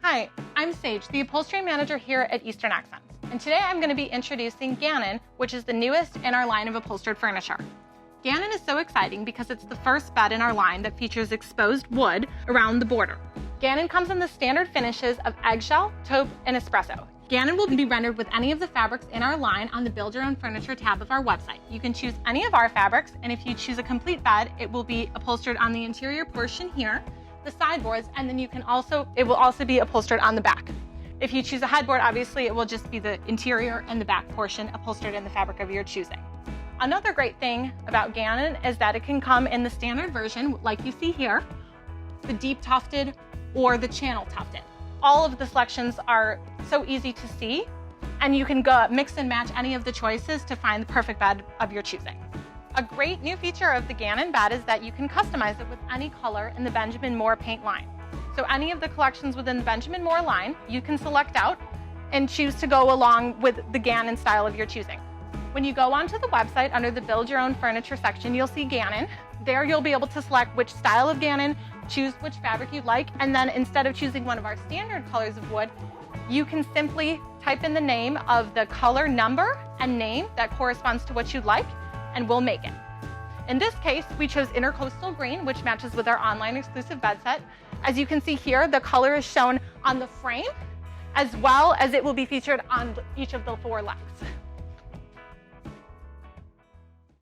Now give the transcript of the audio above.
Hi, I'm Sage, the upholstery manager here at Eastern Accents. And today I'm going to be introducing Gannon, which is the newest in our line of upholstered furniture. Gannon is so exciting because it's the first bed in our line that features exposed wood around the border. Gannon comes in the standard finishes of eggshell, taupe, and espresso. Gannon will be rendered with any of the fabrics in our line on the Build Your Own Furniture tab of our website. You can choose any of our fabrics, and if you choose a complete bed, it will be upholstered on the interior portion here, the sideboards, and then it will also be upholstered on the back. If you choose a headboard, obviously it will just be the interior and the back portion upholstered in the fabric of your choosing. Another great thing about Gannon is that it can come in the standard version, like you see here, the deep tufted or the channel tufted. All of the selections are so easy to see, and you can go mix and match any of the choices to find the perfect bed of your choosing. A great new feature of the Gannon bed is that you can customize it with any color in the Benjamin Moore paint line. So any of the collections within the Benjamin Moore line, you can select out and choose to go along with the Gannon style of your choosing. When you go onto the website under the Build Your Own Furniture section, you'll see Gannon. There you'll be able to select which style of Gannon, choose which fabric you'd like, and then instead of choosing one of our standard colors of wood, you can simply type in the name of the color number and name that corresponds to what you'd like, and we'll make it. In this case, we chose Intercoastal Green, which matches with our online exclusive bed set. As you can see here, the color is shown on the frame, as well as it will be featured on each of the 4 legs.